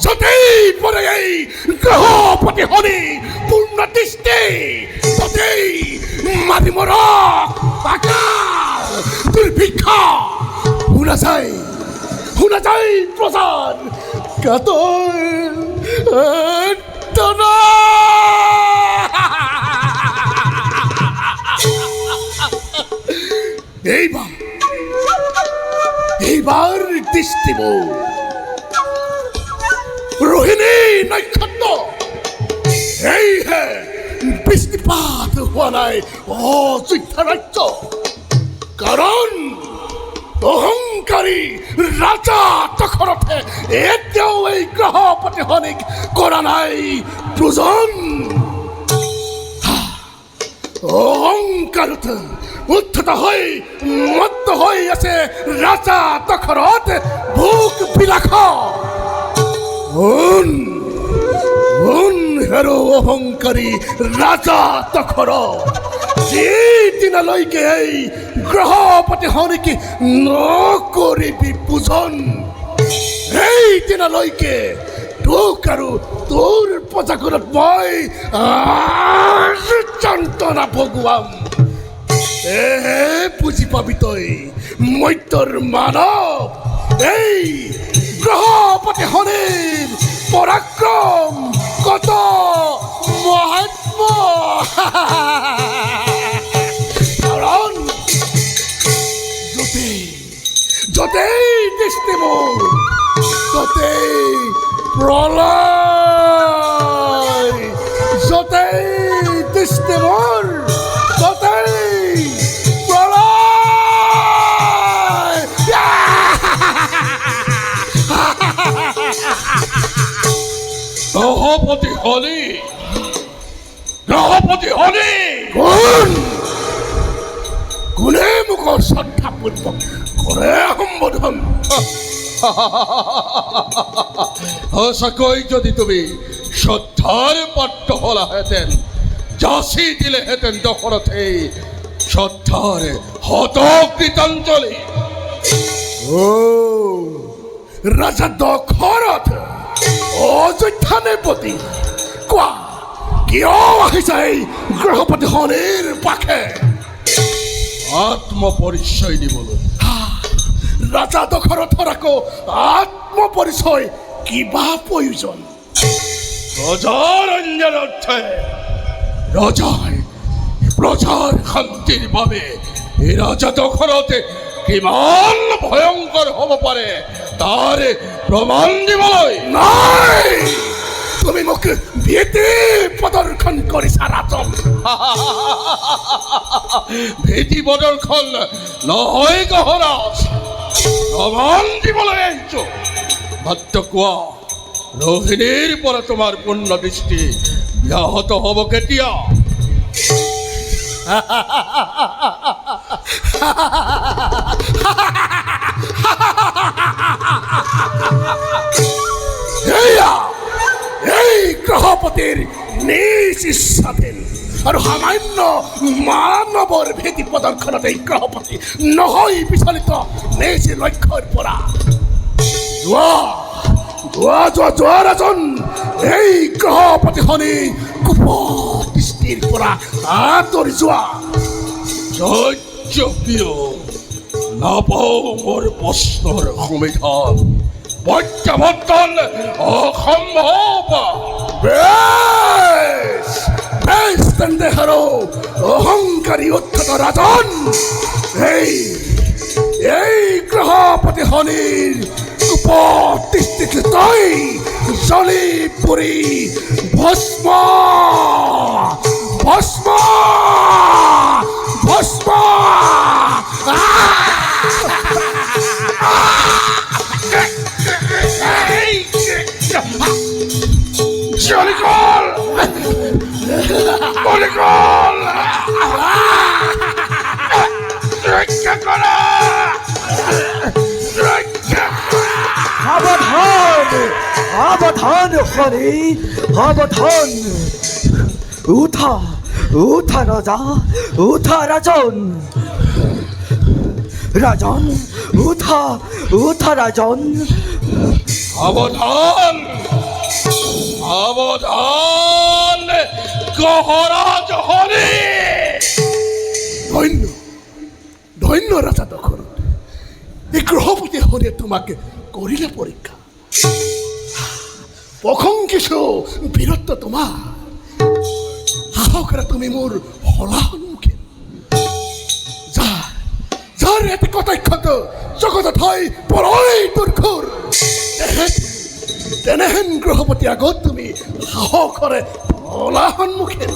যতই পরে এই গ্রহপতি হনি পূর্ণ দৃষ্টি ততই মারি মর আকার দুর্ভিক্ষ শুনা যায় প্রধান কাতর এইবার দৃষ্টি রোহিণী নক্ষত্র এই হে বৃষ্টিপাত হওয়া নাই অযুদ্ধারাজ্য কারণ অহংকারী রাজা তখরথে এতেও এই গ্রহপতি হনিক করা নাই পূজন অহংকার উত্থিত হয়ে মত্ত হয়ে আছে রাজা তখরথ ভোগ বিলাখ হেরো অহংকারী রাজা তখর যে দিন লইকে এই গ্রহপতি হনিকে ন করিবি পূজন এই দিন লইকে তোক আৰু তোর পজাগরত মই যন্ত্ৰণা ভগুৱাম বুঝি পাবি তই মৈত্যৰ মানৱ এই গ্রহপতি হনির পরাক্রম কত মহাত্ম কারণ যতেই দৃষ্টি মোর ততেই প্রলয় যতেই দৃষ্টি মোর ততেই প্রলয় গ্রহপতি হনি গুণে মুখৰ শ্ৰদ্ধাপূৰ্বক কৰে সম্বোধন সঁচাকৈ যদি তুমি শ্রদ্ধার পাত্র হলাহেতেন যাচি দিলেহেতেন দশরথে শ্রদ্ধার হতকৃতাঞ্জলি রাজা দশরথ অযোধ্যানে পতি কোৱা কিয় আহিছা এই গ্ৰহপতি হনিৰ পাখে আত্মপরিচয় দিবলৈ রাজা দশরথৰ আকৌ আত্মপরিচয় কিবা প্ৰয়োজন রজার অন্যের অর্থে রজায় প্রজার শান্তির বাবে এই রাজা দশরথে কিমান ভয়ঙ্কর হব পাৰে তার প্রমাণ দিবলৈ নাই তুমি মোক ভীতি প্ৰদৰ্শন কৰিছা ৰাজন ভীতি প্ৰদৰ্শন নহয় গহৰাজ প্রমাণ দিবলৈ আহিছো মাত্ৰ কোৱা রোহিণীর পরে তোমার পূর্ণ দৃষ্টি ব্যাহত হব কেতিয়া এই গ্রহপতির নিজ ইচ্ছাধীন আৰু সামান্য মানৱৰ ভীতি প্ৰদৰ্শনত এই গ্ৰহপতি নহয় বিচলিত নিজ লক্ষ্যৰ পৰা যোৱা ৰাজন এই গ্ৰহপতি হনি কুপদৃষ্টিৰ পৰা আঁতৰি যোৱা যজ্ঞপ্ৰিয় নাপাও মোৰ প্ৰশ্নৰ সমাধান প্ৰত্যাৱৰ্তন অসম্ভৱ বেশ তেন্তে হারো অহংকারী উদ্ধত রাজন এই গ্রহপতি হনির উপস্থিত তই জলি পুরি ভস্ম ভস্ম ভস্ম জলিকল জলিকল রক্ষা করা সাবধান সাবধান হরি সাবধান উঠা উঠা রাজা উঠা রাজন রাজন উঠা উঠা রাজন সাবধান সাবধান গহরাজ হরি ধন্য ধন্য রাজা দখল এই গ্রহপতি হরে তোমাকে করিলে পরীক্ষা প্রথম কিছু বীরত্ব তোমার সাহসেৰে তুমি মোৰ হলা সন্মুখীন যাৰ এটি কটাক্ষত জগতত হয় পৰৈ দুৰ্ঘৰ তেনেহেন গ্ৰহপতি আগত তুমি সাহসেৰে হলা সন্মুখীন